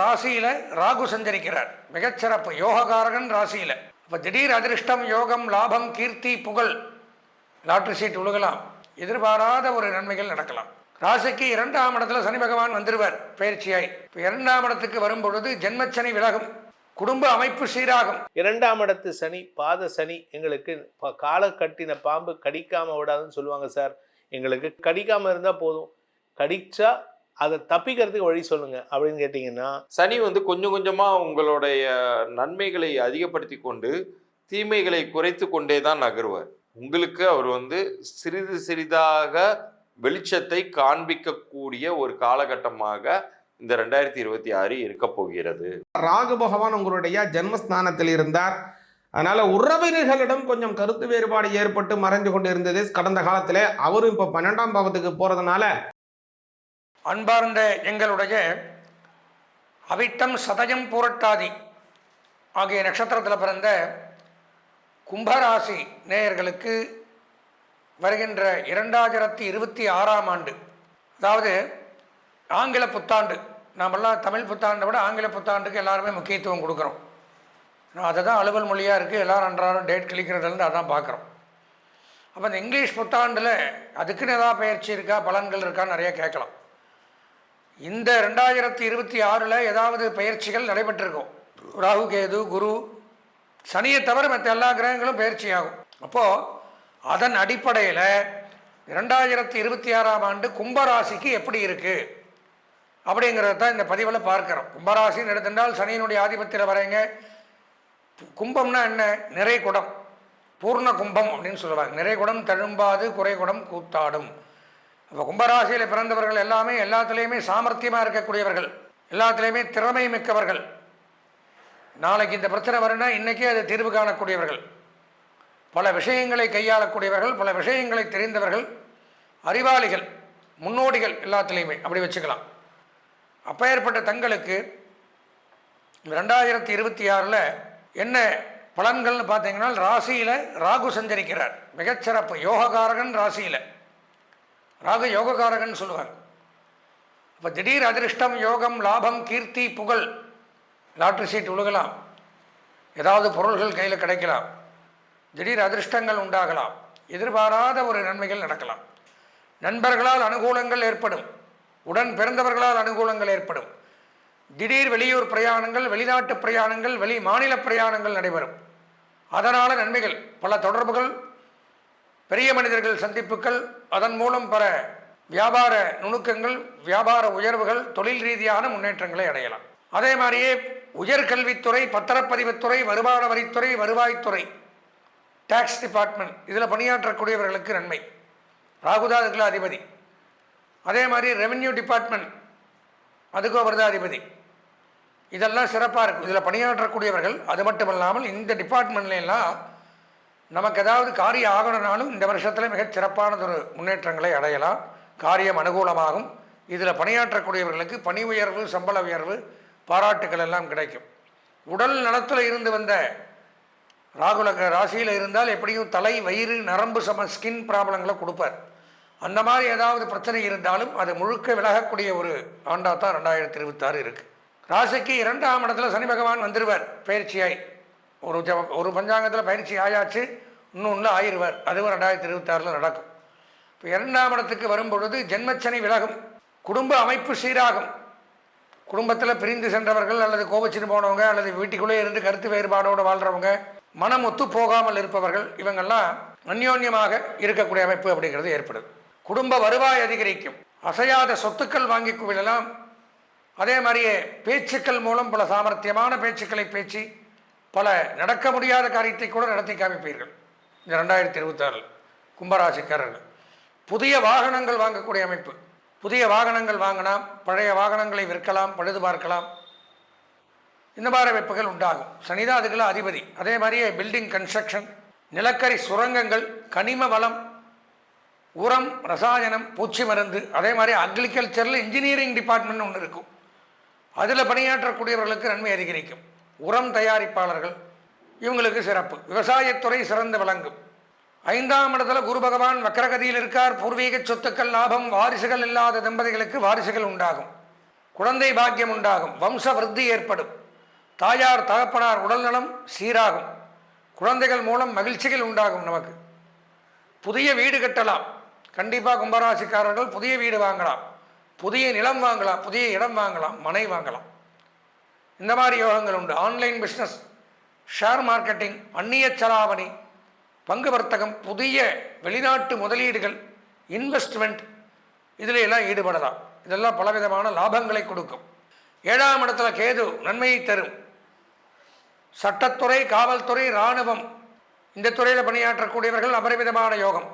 ராசியில ராகு சஞ்சரிக்கிறார், மிகச்சிறப்பு யோககாரகன் ராசியில. இப்போ திடீர் அதிர்ஷ்டம், யோகம், லாபம், கீர்த்தி, புகழ், லாட்ரி சீட் உழுகலாம், எதிர்பாராத ஒரு நன்மைகள் நடக்கலாம். ராசிக்கு 2ஆம் இடத்துல சனி பகவான் வந்துடுவார் பயிற்சியாய். இப்போ 2ஆம் இடத்துக்கு வரும் பொழுது ஜென்மச்சனி விலகும், குடும்ப அமைப்பு சீராகும். 2ஆம் இடத்து சனி, பாத சனி எங்களுக்கு காலை கட்டின பாம்பு கடிக்காம விடாதுன்னு சொல்லுவாங்க சார். எங்களுக்கு கடிக்காம இருந்தால் போதும், கடிச்சா அதை தப்பிக்கிறதுக்கு வழி சொல்லுங்க அப்படின்னு கேட்டிங்கன்னா, சனி கொஞ்சம் கொஞ்சமாக உங்களுடைய நன்மைகளை அதிகப்படுத்தி கொண்டு தீமைகளை குறைத்து கொண்டே தான் நகருவார். உங்களுக்கு அவர் சிறிது சிறிதாக வெளிச்சத்தை காண்பிக்கக்கூடிய ஒரு காலகட்டமாக இந்த 2026 இருக்க போகிறது. ராகு பகவான் உங்களுடைய ஜென்மஸ்தானத்தில் இருந்தார். அதனால உறவினர்களிடம் கொஞ்சம் கருத்து வேறுபாடு ஏற்பட்டு மறைந்து கொண்டு இருந்தது கடந்த காலத்தில். அவரும் இப்போ 12ஆம் பாவத்துக்கு போறதுனால, அன்பார்ந்த எங்களுடைய அவிட்டம், சதயம், பூரட்டாதி ஆகிய நட்சத்திரத்தில் பிறந்த கும்பராசி நேயர்களுக்கு வருகின்ற 2026ஆம் ஆண்டு, அதாவது ஆங்கில புத்தாண்டு, நாமெல்லாம் தமிழ் புத்தாண்டை விட ஆங்கில புத்தாண்டுக்கு எல்லாருமே முக்கியத்துவம் கொடுக்குறோம். அதை தான் அலுவல் மொழியாக இருக்குது, எல்லோரும் அன்றாடம் டேட் கிளிக்கிறதுலேருந்து அதான் பார்க்குறோம். அப்போ இந்த இங்கிலீஷ் புத்தாண்டில் அதுக்குன்னு ஏதாவது பயிற்சி இருக்கா, பலன்கள் இருக்கான்னு நிறைய கேட்கலாம். இந்த 2026 ஏதாவது பயிற்சிகள் நடைபெற்றிருக்கும். ராகு, கேது, குரு, சனியை தவிர மற்ற எல்லா கிரகங்களும் பயிற்சி ஆகும். அப்போது அதன் அடிப்படையில் 2026ஆம் ஆண்டு கும்பராசிக்கு எப்படி இருக்குது அப்படிங்கிறத தான் இந்த பதிவில் பார்க்குறோம். கும்பராசின்னு எடுத்துட்டால் சனியினுடைய ஆதிபத்தியில் வரைங்க. கும்பம்னா என்ன? நிறை குடம், பூர்ண கும்பம் அப்படின்னு சொல்லுவாங்க. நிறை குடம் தழும்பாது, குறை குடம் கூத்தாடும். அப்போ கும்பராசியில் பிறந்தவர்கள் எல்லாமே எல்லாத்துலேயுமே சாமர்த்தியமாக இருக்கக்கூடியவர்கள், எல்லாத்துலேயுமே திறமை மிக்கவர்கள். நாளைக்கு இந்த பிரச்சனை வரும்னா இன்றைக்கே அது தீர்வு காணக்கூடியவர்கள், பல விஷயங்களை கையாளக்கூடியவர்கள், பல விஷயங்களை தெரிந்தவர்கள், அறிவாளிகள், முன்னோடிகள், எல்லாத்துலேயுமே அப்படி வச்சுக்கலாம். அப்போ ஏற்பட்ட தங்களுக்கு 2026 என்ன பலன்கள்னு பார்த்தீங்கன்னா, ராசியில் ராகு சஞ்சரிக்கிறார், மிகச்சிறப்பு யோககாரகன் ராசியில். ராகு யோககாரகன் சொல்லுவார். இப்போ திடீர் அதிர்ஷ்டம், யோகம், லாபம், கீர்த்தி, புகழ், லாட்ரி சீட் உழுகலாம், ஏதாவது பொருள்கள் கையில் கிடைக்கலாம், திடீர் அதிர்ஷ்டங்கள் உண்டாகலாம், எதிர்பாராத ஒரு நன்மைகள் நடக்கலாம், நண்பர்களால் அனுகூலங்கள் ஏற்படும், உடன் பிறந்தவர்களால் அனுகூலங்கள் ஏற்படும், திடீர் வெளியூர் பிரயாணங்கள், வெளிநாட்டு பிரயாணங்கள், வெளி மாநில பிரயாணங்கள் நடைபெறும். அதனால் நன்மைகள், பல தொடர்புகள், பெரிய மனிதர்கள் சந்திப்புகள், அதன் மூலம் பல வியாபார நுணுக்கங்கள், வியாபார உயர்வுகள், தொழில் ரீதியான முன்னேற்றங்களை அடையலாம். அதே மாதிரியே உயர்கல்வித்துறை, பத்திரப்பதிவுத்துறை, வருமான வரித்துறை, வருவாய்த்துறை, டேக்ஸ் டிபார்ட்மெண்ட், இதில் பணியாற்றக்கூடியவர்களுக்கு நன்மை. ராகுதா அதுக்குள்ள அதிபதி. அதே மாதிரி ரெவென்யூ டிபார்ட்மெண்ட், அதுக்கும் அவர் தான் அதிபதி. இதெல்லாம் சிறப்பாக இருக்கும் இதில் பணியாற்றக்கூடியவர்கள். அது மட்டும் இல்லாமல் இந்த டிபார்ட்மெண்ட்லாம் நமக்கு ஏதாவது காரியம் ஆகணும்னாலும் இந்த வருஷத்தில் மிகச் சிறப்பானதொரு முன்னேற்றங்களை அடையலாம், காரியம் அனுகூலமாகும். இதில் பணியாற்றக்கூடியவர்களுக்கு பணி உயர்வு, சம்பள உயர்வு, பாராட்டுக்கள் எல்லாம் கிடைக்கும். உடல் நலத்தில் இருந்து வந்த ராகுல ராசியில் இருந்தால் எப்படியும் தலை, வயிறு, நரம்பு ஸ்கின் ப்ராப்ளங்களை கொடுப்பார். அந்த மாதிரி ஏதாவது பிரச்சனை இருந்தாலும் அது முழுக்க விலகக்கூடிய ஒரு ஆண்டாக தான் 2026 இருக்குது. ராசிக்கு 2ஆம் இடத்துல சனி பகவான் வந்துடுவார் பயிற்சியாய். ஒரு பஞ்சாங்கத்தில் பயிற்சி ஆயாச்சு, இன்னொன்று ஆயிடுவார். அதுவும் 2026 நடக்கும். இப்போ 2ஆம் இடத்துக்கு வரும் பொழுது ஜென்மச்சனி விலகும், குடும்ப அமைப்பு சீராகும். குடும்பத்தில் பிரிந்து சென்றவர்கள், அல்லது கோபச்சின்னு போனவங்க, அல்லது வீட்டுக்குள்ளே இருந்து கருத்து வேறுபாடோடு வாழ்கிறவங்க, மனம் ஒத்து போகாமல் இருப்பவர்கள், இவங்கெல்லாம் அந்யோன்யமாக இருக்கக்கூடிய அமைப்பு அப்படிங்கிறது ஏற்படுது. குடும்ப வருவாய் அதிகரிக்கும், அசையாத சொத்துக்கள் வாங்கி குவிழலாம். அதே மாதிரியே பேச்சுக்கள் மூலம் பல சாமர்த்தியமான பேச்சுக்களை பேச்சு பல நடக்க முடியாத காரியத்தை கூட நடத்தி காமிப்பீர்கள் இந்த 2026 கும்பராசிக்காரர்கள். புதிய வாகனங்கள் வாங்கக்கூடிய அமைப்பு, புதிய வாகனங்கள் வாங்கலாம், பழைய வாகனங்களை விற்கலாம், பழுது பார்க்கலாம், இந்த மாதிரி அமைப்புகள் உண்டாகும். சனிதான் அதுக்கெல்லாம் அதிபதி. அதே மாதிரியே பில்டிங் கன்ஸ்ட்ரக்ஷன், நிலக்கரி சுரங்கங்கள், கனிம வளம், உரம், ரசாயனம், பூச்சி மருந்து, அதே மாதிரி அக்ரிகல்ச்சரில் இன்ஜினியரிங் டிபார்ட்மெண்ட் ஒன்று இருக்கும், அதில் பணியாற்றக்கூடியவர்களுக்கு நன்மை அதிகரிக்கும். உரம் தயாரிப்பாளர்கள், இவங்களுக்கு சிறப்பு. விவசாயத்துறை சிறந்து விளங்கும். 5ஆம் இடத்துல குரு பகவான் வக்கரகதியில் இருக்கார். பூர்வீக சொத்துக்கள் லாபம், வாரிசுகள் இல்லாத தம்பதிகளுக்கு வாரிசுகள் உண்டாகும். குழந்தை பாக்கியம் உண்டாகும், வம்ச விருத்தி ஏற்படும், தாயார் தகப்பனார் உடல்நலம் சீராகும், குழந்தைகள் மூலம் மகிழ்ச்சிகள் உண்டாகும். நமக்கு புதிய வீடு கட்டலாம். கண்டிப்பாக கும்பராசிக்காரர்கள் புதிய வீடு வாங்கலாம், புதிய நிலம் வாங்கலாம், புதிய இடம் வாங்கலாம், மனை வாங்கலாம். இந்த மாதிரி யோகங்கள் உண்டு. ஆன்லைன் பிஸ்னஸ், ஷேர் மார்க்கெட்டிங், அந்நிய செலாவணி, பங்கு வர்த்தகம், புதிய வெளிநாட்டு முதலீடுகள், இன்வெஸ்ட்மெண்ட், இதில் எல்லாம் ஈடுபடலாம். இதெல்லாம் பலவிதமான லாபங்களை கொடுக்கும். 7ஆம் இடத்துல கேது நன்மையை தரும். சட்டத்துறை, காவல்துறை, இராணுவம், இந்த துறையில் பணியாற்றக்கூடியவர்கள் அபரிமிதமான யோகம்.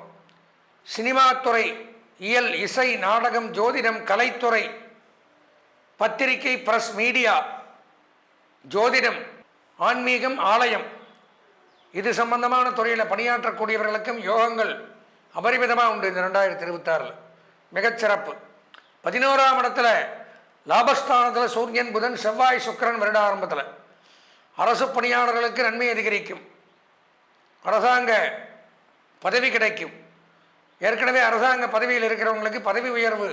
சினிமா துறை, இயல், இசை, நாடகம், ஜோதிடம், கலைத்துறை, பத்திரிகை, பிரஸ், மீடியா, ஜோதிடம், ஆன்மீகம், ஆலயம், இது சம்பந்தமான துறையில் பணியாற்றக்கூடியவர்களுக்கும் யோகங்கள் அபரிமிதமாக உண்டு. இந்த 2026 மிகச்சிறப்பு. 11ஆம் இடத்துல லாபஸ்தானத்தில் சூரியன், புதன், செவ்வாய், சுக்கிரன் வருட ஆரம்பத்தில் அரசு பணியாளர்களுக்கு நன்மை அதிகரிக்கும். அரசாங்க பதவி கிடைக்கும். ஏற்கனவே அரசாங்க பதவியில் இருக்கிறவங்களுக்கு பதவி உயர்வு,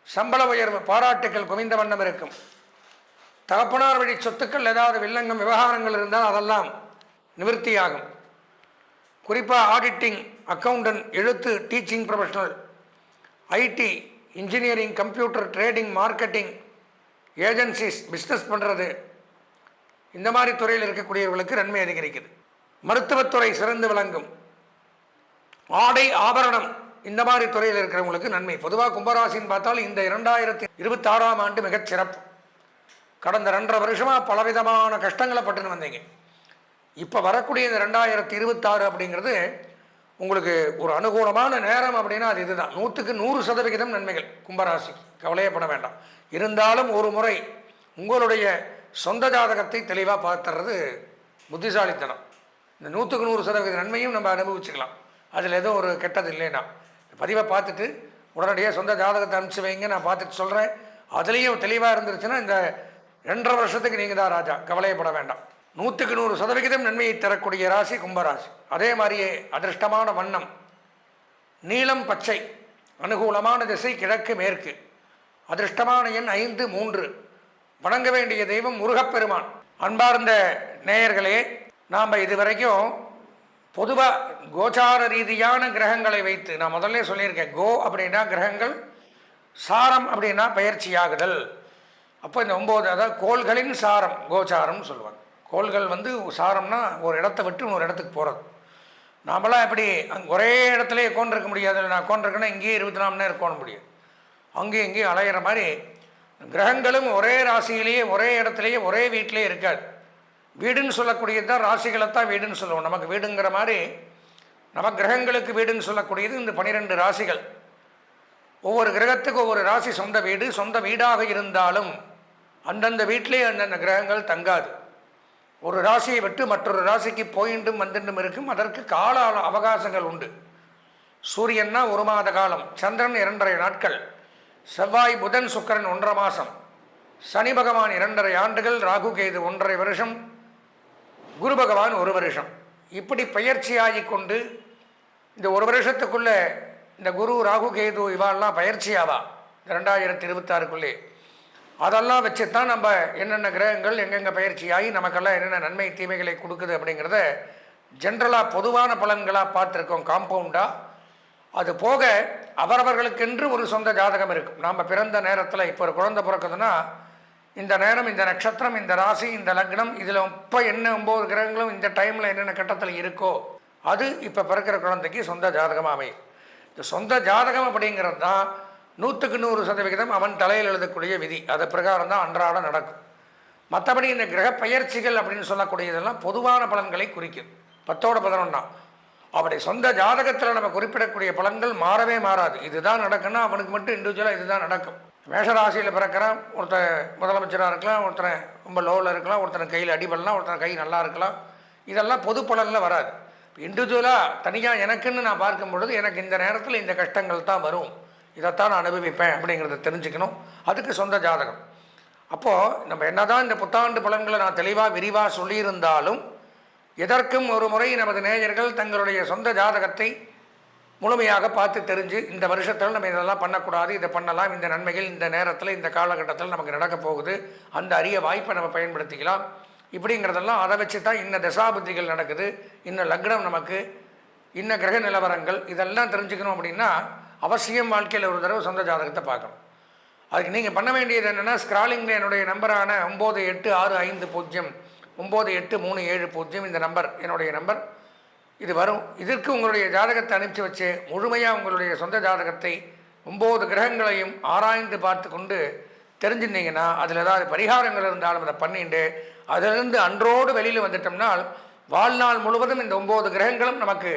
சம்பள உயர்வு, பாராட்டுக்கள் குவிந்த வண்ணம் இருக்கும். தகப்பனார் வழி சொத்துக்கள் ஏதாவது வில்லங்கம், விவகாரங்கள் இருந்தால் அதெல்லாம் நிவர்த்தியாகும். குறிப்பாக ஆடிட்டிங், அக்கௌண்டன்ட், எழுத்து, teaching professional, IT, engineering, computer, trading, marketing, agencies, business பண்ணுறது, இந்த மாதிரி துறையில் இருக்கக்கூடியவர்களுக்கு நன்மை அதிகரிக்குது. மருத்துவத்துறை சிறந்து விளங்கும். ஆடை, ஆபரணம், இந்த மாதிரி துறையில் இருக்கிறவங்களுக்கு நன்மை. பொதுவாக கும்பராசின்னு பார்த்தால் இந்த 2026ஆம் ஆண்டு மிகச் சிறப்பு. கடந்த 2.5 வருஷமாக பலவிதமான கஷ்டங்களை பட்டுன்னு வந்தீங்க. இப்போ வரக்கூடிய இந்த 2026 அப்படிங்கிறது உங்களுக்கு ஒரு அனுகூலமான நேரம் அப்படின்னா அது இதுதான். 100க்கு 100% நன்மைகள் கும்பராசிக்கு, கவலையப்பட வேண்டாம். இருந்தாலும் ஒரு முறை உங்களுடைய சொந்த ஜாதகத்தை தெளிவாக பார்த்துறது புத்திசாலித்தனம். இந்த 100க்கு 100% நன்மையும் நம்ம அனுபவிச்சுக்கலாம். அதில் எதுவும் ஒரு கெட்டது இல்லைன்னா பதிவை பார்த்துட்டு உடனடியாக சொந்த ஜாதகத்தை அனுப்பிச்சு வைங்க, நான் பார்த்துட்டு சொல்கிறேன். அதுலேயும் தெளிவாக இருந்துருச்சுன்னா இந்த 2.5 வருஷத்துக்கு நீங்கள் தான் ராஜா, கவலையப்பட வேண்டாம். 100க்கு 100% நன்மையை தரக்கூடிய ராசி கும்பராசி. அதே மாதிரியே அதிர்ஷ்டமான வண்ணம் நீலம், பச்சை, அனுகூலமான திசை கிழக்கு மேற்கு, அதிர்ஷ்டமான எண் 5, 3, வணங்க வேண்டிய தெய்வம் முருகப்பெருமான். அன்பார்ந்த நேயர்களே, நாம் இதுவரைக்கும் பொதுவாக கோச்சார ரீதியான கிரகங்களை வைத்து, நான் முதல்ல சொல்லியிருக்கேன், கோ அப்படின்னா கிரகங்கள், சாரம் அப்படின்னா பயிற்சியாகுதல். அப்போ இந்த 9, அதாவது கோள்களின் சாரம் கோச்சாரம்னு சொல்லுவாங்க. கோள்கள் சாரம்னா ஒரு இடத்த விட்டு இன்னொரு இடத்துக்கு போகிறது. நாமெல்லாம் எப்படி ஒரே இடத்துல உட்காந்துருக்க முடியாது. நான் உட்காந்துருக்கேன்னா இங்கேயே 24 மணி நேரம் உட்கார முடியாது. அங்கேயும் இங்கேயும் அலையிற மாதிரி கிரகங்களும் ஒரே ராசியிலேயே, ஒரே இடத்துலையே, ஒரே வீட்டிலே இருக்காது. வீடுன்னு சொல்லக்கூடியது தான் ராசிகளைத்தான் வீடுன்னு சொல்லுவோம். நமக்கு வீடுங்கிற மாதிரி நம்ம கிரகங்களுக்கு வீடுன்னு சொல்லக்கூடியது இந்த 12 ராசிகள். ஒவ்வொரு கிரகத்துக்கு ஒவ்வொரு ராசி சொந்த வீடு. சொந்த வீடாக இருந்தாலும் அந்தந்த வீட்டிலே அந்தந்த கிரகங்கள் தங்காது. ஒரு ராசியை விட்டு மற்றொரு ராசிக்கு போயிண்டும் வந்துட்டும் இருக்கும். அதற்கு கால அவகாசங்கள் உண்டு. சூரியன்னா 1 மாத காலம், சந்திரன் 2.5 நாட்கள், செவ்வாய், புதன், சுக்கிரன் 1.5 மாதம், சனி பகவான் 2.5 ஆண்டுகள், ராகு கேது 1.5 வருஷம், குரு பகவான் 1 வருஷம். இப்படி பயிற்சியாகி கொண்டு இந்த 1 வருஷத்துக்குள்ளே இந்த குரு, ராகு, கேது இவாளெல்லாம் பயிற்சியாவா 2026க்குள்ளே. அதெல்லாம் வச்சு தான் நம்ம என்னென்ன கிரகங்கள் எங்கெங்கே பயிற்சியாகி நமக்கெல்லாம் என்னென்ன நன்மை தீமைகளை கொடுக்குது அப்படிங்கிறத ஜென்ரலாக பொதுவான பலன்களாக பார்த்துருக்கோம், காம்பவுண்டாக. அது போக அவரவர்களுக்கென்று ஒரு சொந்த ஜாதகம் இருக்கும். நாம் பிறந்த நேரத்தில் இப்போ ஒரு குழந்தை பிறக்குதுன்னா இந்த நேரம், இந்த நட்சத்திரம், இந்த ராசி, இந்த லக்னம், இதில் இப்போ என்ன 9 கிரகங்களும் இந்த டைமில் என்னென்ன கட்டத்தில் இருக்கோ அது இப்போ பிறக்கிற குழந்தைக்கு சொந்த ஜாதகமாக அமையும். இந்த சொந்த ஜாதகம் அப்படிங்கிறது தான் 100க்கு 100% அவன் தலையில் எழுதக்கூடிய விதி. அது பிரகாரம் தான் அன்றாட நடக்கும். மற்றபடி இந்த கிரக பயிற்சிகள் அப்படின்னு சொல்லக்கூடியதெல்லாம் பொதுவான பலன்களை குறிக்கும். 10ஓட 11 அப்படி சொந்த ஜாதகத்தில் நம்ம குறிப்பிடக்கூடிய பலன்கள் மாறவே மாறாது. இதுதான் நடக்குன்னா அவனுக்கு மட்டும் இண்டிவிஜுவலாக இதுதான் நடக்கும். மேஷராசியில் பிறக்கிறான், ஒருத்தர் முதலமைச்சராக இருக்கலாம், ஒருத்தர் ரொம்ப லோவில் இருக்கலாம், ஒருத்தர் கையில் அடிபடலாம், ஒருத்தர் கை நல்லா இருக்கலாம். இதெல்லாம் பொது பலனில் வராது. இண்டிவிஜுவலாக தனியாக எனக்குன்னு நான் பார்க்கும் பொழுது எனக்கு இந்த நேரத்தில் இந்த கஷ்டங்கள் தான் வரும், இதைத்தான் நான் அனுபவிப்பேன் அப்படிங்கிறத தெரிஞ்சுக்கணும். அதுக்கு சொந்த ஜாதகம். அப்போது நம்ம என்ன தான் இந்த புத்தாண்டு பலன்களை நான் தெளிவாக விரிவாக சொல்லியிருந்தாலும் எதற்கும் ஒரு முறை நமது நேயர்கள் தங்களுடைய சொந்த ஜாதகத்தை முழுமையாக பார்த்து தெரிஞ்சு இந்த வருஷத்தில் நம்ம இதெல்லாம் பண்ணக்கூடாது, இதை பண்ணலாம், இந்த நன்மைகள் இந்த நேரத்தில் இந்த காலகட்டத்தில் நமக்கு நடக்க போகுது, அந்த அரிய வாய்ப்பை நம்ம பயன்படுத்திக்கலாம் இப்படிங்கிறதெல்லாம் அதை வச்சு தான் இன்ன தசாபுத்திகள் நடக்குது, இன்ன லக்னம் நமக்கு, இன்ன கிரக நிலவரங்கள் இதெல்லாம் தெரிஞ்சுக்கணும். அப்படின்னா அவசியம் வாழ்க்கையில் ஒரு தடவை சொந்த ஜாதகத்தை பார்க்கணும். அதுக்கு நீங்கள் பண்ண வேண்டியது என்னென்னா, ஸ்க்ராலிங்கில் என்னுடைய நம்பரான 9865 9837 இந்த நம்பர் என்னுடைய நம்பர், இது வரும். இதற்கு உங்களுடைய ஜாதகத்தை அனுப்பிச்சி வச்சு முழுமையாக உங்களுடைய சொந்த ஜாதகத்தை 9 கிரகங்களையும் ஆராய்ந்து பார்த்து கொண்டு தெரிஞ்சுருந்தீங்கன்னா, அதில் ஏதாவது பரிகாரங்கள் இருந்தாலும் அதை பண்ணிட்டு அதிலிருந்து அன்றோடு வெளியில் வந்துட்டோம்னால் வாழ்நாள் முழுவதும் இந்த 9 கிரகங்களும் நமக்கு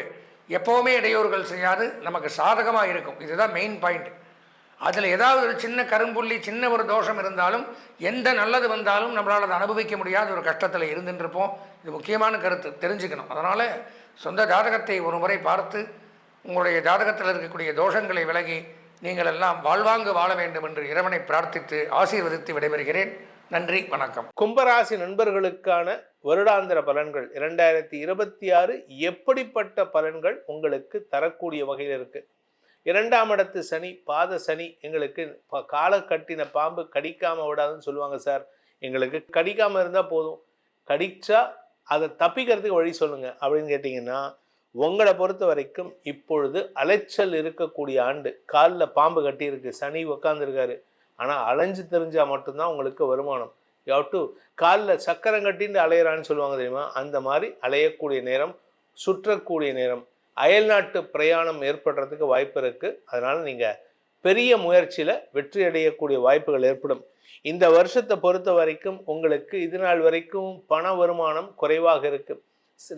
எப்போவுமே இடையூறுகள் செய்யாது, நமக்கு சாதகமாக இருக்கும். இதுதான் மெயின் பாயிண்ட். அதில் ஏதாவது ஒரு சின்ன கரும்புள்ளி, சின்ன ஒரு தோஷம் இருந்தாலும், எந்த நல்லது வந்தாலும் நம்மளால் அதை அனுபவிக்க முடியாத ஒரு கஷ்டத்தில் இருந்துருப்போம். இது முக்கியமான கருத்து, தெரிஞ்சுக்கணும். அதனால் சொந்த ஜாதகத்தை ஒரு முறை பார்த்து உங்களுடைய ஜாதகத்தில் இருக்கக்கூடிய தோஷங்களை விலகி நீங்கள் எல்லாம் வாழ்வாங்கு வாழ வேண்டும் என்று இறைவனை பிரார்த்தித்து ஆசீர்வதித்து விடைபெறுகிறேன். நன்றி, வணக்கம். கும்பராசி நண்பர்களுக்கான வருடாந்திர பலன்கள் 2026 எப்படிப்பட்ட பலன்கள் உங்களுக்கு தரக்கூடிய வகையில் இருக்கு? 2ஆம் இடத்து சனி, பாத சனி எங்களுக்கு காலை கட்டின பாம்பு கடிக்காம விடாதுன்னு சொல்லுவாங்க சார். எங்களுக்கு கடிக்காம இருந்தால் போதும், கடிச்சா அதை தப்பிக்கிறதுக்கு வழி சொல்லுங்க அப்படின்னு கேட்டிங்கன்னா, உங்களை பொறுத்த வரைக்கும் இப்பொழுது அலைச்சல் இருக்கக்கூடிய ஆண்டு. காலில் பாம்பு கட்டியிருக்கு, சனி உட்காந்துருக்காரு, ஆனால் அலைஞ்சு தெரிஞ்சால் மட்டும்தான் உங்களுக்கு வருமானம். டு காலில் சக்கரம் கட்டின்னு அலையிறான்னு சொல்லுவாங்க தெரியுமா, அந்த மாதிரி அலையக்கூடிய நேரம், சுற்றக்கூடிய நேரம், அயல்நாட்டு பிரயாணம் ஏற்படுறதுக்கு வாய்ப்பு இருக்குது. அதனால் நீங்கள் பெரிய முயற்சியில் வெற்றி அடையக்கூடிய வாய்ப்புகள் ஏற்படும். இந்த வருஷத்தை பொறுத்த வரைக்கும் உங்களுக்கு இது நாள் வரைக்கும் பண வருமானம் குறைவாக இருக்குது.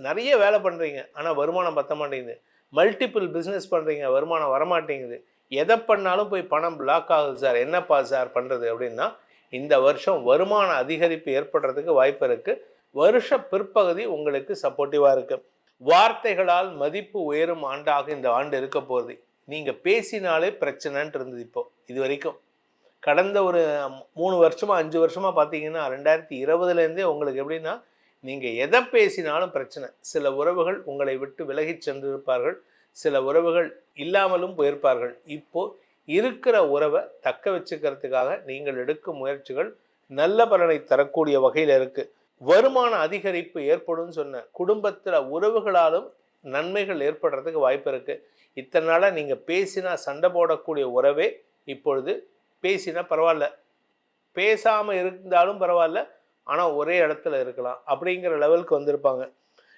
நிறைய வேலை பண்ணுறீங்க, ஆனால் வருமானம் பத்த மாட்டேங்குது. மல்டிபிள் பிஸ்னஸ் பண்ணுறீங்க, வருமானம் வரமாட்டேங்குது. எதை பண்ணாலும் போய் பணம் பிளாக் ஆகுது சார், என்னப்பா சார் பண்ணுறது அப்படின்னா, இந்த வருஷம் வருமான அதிகரிப்பு ஏற்படுறதுக்கு வாய்ப்பு இருக்குது. வருஷ பிற்பகுதி உங்களுக்கு சப்போர்ட்டிவாக இருக்குது. வார்த்தைகளால் மதிப்பு உயரும் ஆண்டாக இந்த ஆண்டு இருக்க போகுது. நீங்கள் பேசினாலே பிரச்சனைன்ட்டு இருந்தது. இப்போ இது வரைக்கும் கடந்த ஒரு 3 வருஷமா 5 வருஷமா பார்த்தீங்கன்னா 2020லேருந்தே உங்களுக்கு எப்படின்னா, நீங்கள் எதை பேசினாலும் பிரச்சனை. சில உறவுகள் உங்களை விட்டு விலகி சென்றிருப்பார்கள், சில உறவுகள் இல்லாமலும் போயிருப்பார்கள். இப்போ இருக்கிற உறவை தக்க வச்சுக்கிறதுக்காக நீங்கள் எடுக்கும் முயற்சிகள் நல்ல பலனை தரக்கூடிய வகையில் இருக்குது. வருமான அதிகரிப்பு ஏற்படும் சொன்ன குடும்பத்தில் உறவுகளாலும் நன்மைகள் ஏற்படுறதுக்கு வாய்ப்பு இருக்குது. இத்தனை நாளாக நீங்கள் பேசினா சண்டை போடக்கூடிய உறவே இப்பொழுது பேசினா பரவாயில்ல, பேசாமல் இருந்தாலும் பரவாயில்ல, ஆனால் ஒரே இடத்துல இருக்கலாம் அப்படிங்கிற லெவலுக்கு வந்திருப்பாங்க.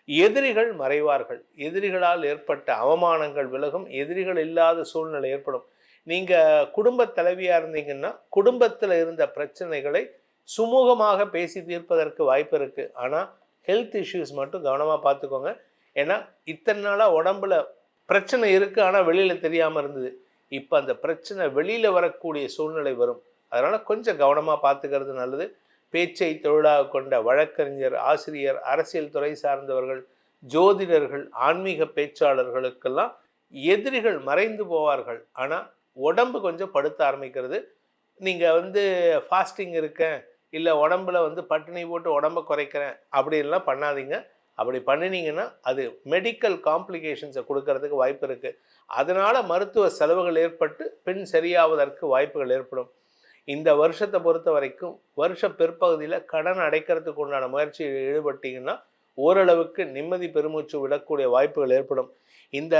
எதிரிகள் மறைவார்கள், எதிரிகளால் ஏற்பட்ட அவமானங்கள் விலகும், எதிரிகள் இல்லாத சூழ்நிலை ஏற்படும். நீங்கள் குடும்ப தலைவியாக இருந்தீங்கன்னா குடும்பத்தில் இருந்த பிரச்சனைகளை சுமூகமாக பேசி தீர்ப்பதற்கு வாய்ப்பு இருக்குது. ஆனால் ஹெல்த் இஷ்யூஸ் மட்டும் கவனமாக பார்த்துக்கோங்க. ஏன்னா இத்தனை நாளாக உடம்புல பிரச்சனை இருக்குது, ஆனால் வெளியில் தெரியாமல் இருந்தது. இப்போ அந்த பிரச்சனை வெளியில் வரக்கூடிய சூழ்நிலை வரும். அதனால் கொஞ்சம் கவனமாக பார்த்துக்கிறது நல்லது. பேச்சை தொழிலாக கொண்ட வழக்கறிஞர், ஆசிரியர், அரசியல் துறை சார்ந்தவர்கள், ஜோதிடர்கள், ஆன்மீக பேச்சாளர்களுக்கெல்லாம் எதிரிகள் மறைந்து போவார்கள். ஆனால் உடம்பு கொஞ்சம் படுத்த ஆரம்பிக்கிறது. நீங்கள் ஃபாஸ்டிங் இருக்கேன், இல்லை உடம்புல பட்டினி போட்டு உடம்பை குறைக்கிறேன் அப்படின்லாம் பண்ணாதீங்க. அப்படி பண்ணினீங்கன்னா அது மெடிக்கல் காம்ப்ளிகேஷன்ஸை கொடுக்கறதுக்கு வாய்ப்பு இருக்குது. அதனால் மருத்துவ செலவுகள் ஏற்பட்டு பின் சரியாவதற்கு வாய்ப்புகள் ஏற்படும். இந்த வருஷத்தை பொறுத்த வரைக்கும் வருஷ பிற்பகுதியில் கடன் அடைக்கிறதுக்கு உண்டான முயற்சியில் ஈடுபட்டீங்கன்னா ஓரளவுக்கு நிம்மதி பெருமூச்சு விடக்கூடிய வாய்ப்புகள் ஏற்படும். இந்த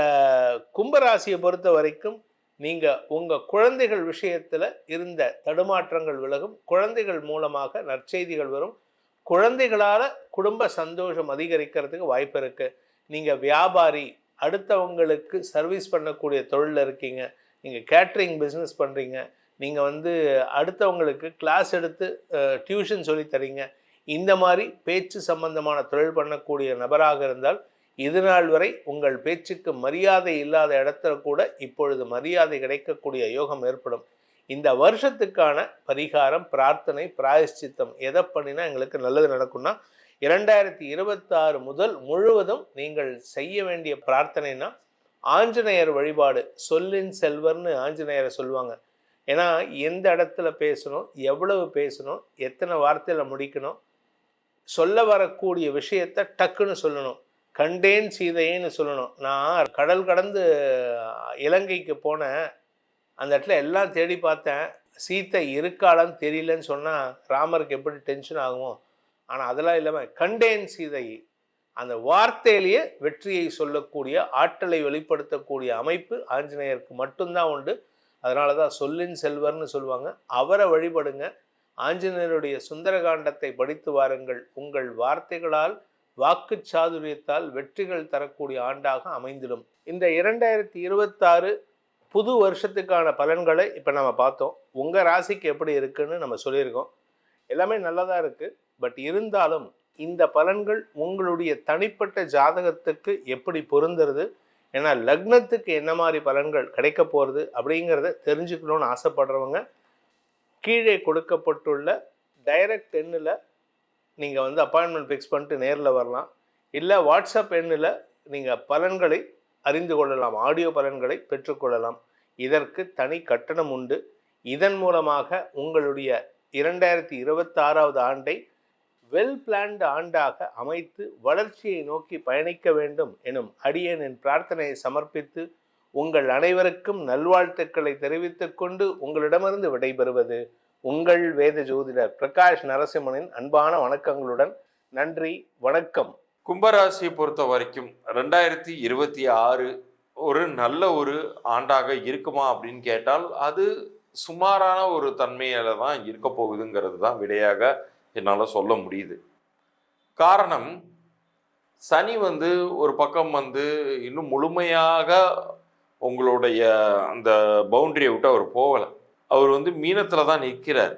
கும்பராசியை பொறுத்த வரைக்கும் நீங்கள் உங்கள் குழந்தைகள் விஷயத்தில் இருந்த தடுமாற்றங்கள் விலகும். குழந்தைகள் மூலமாக நற்செய்திகள் வரும். குழந்தைகளால் குடும்ப சந்தோஷம் அதிகரிக்கிறதுக்கு வாய்ப்பு இருக்குது. நீங்கள் வியாபாரி, அடுத்தவங்களுக்கு சர்வீஸ் பண்ணக்கூடிய தொழிலில் இருக்கீங்க, நீங்கள் கேட்ரிங் பிஸ்னஸ் பண்ணுறீங்க, நீங்கள் அடுத்தவங்களுக்கு கிளாஸ் எடுத்து டியூஷன் சொல்லி தரீங்க, இந்த மாதிரி பேச்சு சம்பந்தமான தொழில் பண்ணக்கூடிய நபராக இருந்தால் இது நாள் வரை உங்கள் பேச்சுக்கு மரியாதை இல்லாத இடத்துல கூட இப்பொழுது மரியாதை கிடைக்கக்கூடிய யோகம் ஏற்படும். இந்த வருஷத்துக்கான பரிகாரம், பிரார்த்தனை, பிராயஷ்சித்தம் எதை பண்ணினா எங்களுக்கு நல்லது நடக்கும்னா, 2026 முதல் முழுவதும் நீங்கள் செய்ய வேண்டிய பிரார்த்தனைனா ஆஞ்சநேயர் வழிபாடு. சொல்லின் செல்வர்னு ஆஞ்சநேயரை சொல்லுவாங்க. ஏன்னா எந்த இடத்துல பேசணும், எவ்வளவு பேசணும், எத்தனை வார்த்தையில் முடிக்கணும், சொல்ல வரக்கூடிய விஷயத்தை டக்குன்னு சொல்லணும். கண்டேன் சீதையேன்னு சொல்லணும். நான் கடல் கடந்து இலங்கைக்கு போனேன். அந்த இடத்துல எல்லாம் தேடி பார்த்தேன். சீத்தை இருக்காளான்னு தெரியலன்னு சொன்னால் ராமருக்கு எப்படி டென்ஷன் ஆகுமோ, ஆனால் அதெல்லாம் இல்லாமல் கண்டேன் சீதை, அந்த வார்த்தையிலேயே வெற்றியை சொல்லக்கூடிய ஆற்றலை வெளிப்படுத்தக்கூடிய அமைப்பு ஆஞ்சநேயருக்கு மட்டும்தான் உண்டு. அதனால தான் சொல்லின் செல்வர்னு சொல்லுவாங்க. அவரை வழிபடுங்க. ஆஞ்சநேயருடைய சுந்தரகாண்டத்தை படித்து வாருங்கள். உங்கள் வார்த்தைகளால் வாக்கு சாதுரியத்தால் வெற்றிகள் தரக்கூடிய ஆண்டாக அமைந்திடும். இந்த 2026 புது வருஷத்துக்கான பலன்களை இப்போ நம்ம பார்த்தோம். உங்கள் ராசிக்கு எப்படி இருக்குன்னு நம்ம சொல்லியிருக்கோம். எல்லாமே நல்லதாக இருக்குது. பட் இருந்தாலும் இந்த பலன்கள் உங்களுடைய தனிப்பட்ட ஜாதகத்துக்கு எப்படி பொருந்துறது, ஏன்னா லக்னத்துக்கு என்ன மாதிரி பலன்கள் கிடைக்க போகிறது அப்படிங்கிறத தெரிஞ்சுக்கணும்னு ஆசைப்படுறவங்க கீழே கொடுக்கப்பட்டுள்ள டைரக்ட் எண்ணில் நீங்கள் அப்பாயின்மெண்ட் ஃபிக்ஸ் பண்ணிட்டு நேரில் வரலாம். இல்லை வாட்ஸ்அப் எண்ணில் நீங்கள் பலன்களை அறிந்து கொள்ளலாம், ஆடியோ பலன்களை பெற்றுக்கொள்ளலாம். இதற்கு தனி கட்டணம் உண்டு. இதன் மூலமாக உங்களுடைய 2026வது ஆண்டை வெல் பிளான்டு ஆண்டாக அமைத்து வளர்ச்சியை நோக்கி பயணிக்க வேண்டும் எனும் அடியேனின் பிரார்த்தனையை சமர்ப்பித்து உங்கள் அனைவருக்கும் நல்வாழ்த்துக்களை தெரிவித்துக் கொண்டு உங்களிடமிருந்து விடைபெறுவது உங்கள் வேத ஜோதிடர் பிரகாஷ் நரசிம்மனின் அன்பான வணக்கங்களுடன். நன்றி, வணக்கம். கும்பராசியை பொறுத்த வரைக்கும் 2026 ஒரு நல்ல ஒரு ஆண்டாக இருக்குமா அப்படின்னு கேட்டால் அது சுமாரான ஒரு தன்மையில தான் இருக்க போகுதுங்கிறது தான் விடையாக என்னால் சொல்ல முடியுது. காரணம், சனி ஒரு பக்கம் இன்னும் முழுமையாக உங்களுடைய அந்த பவுண்டரியை விட்டு அவர் போகலை. அவர் மீனத்தில் தான் நிற்கிறார்.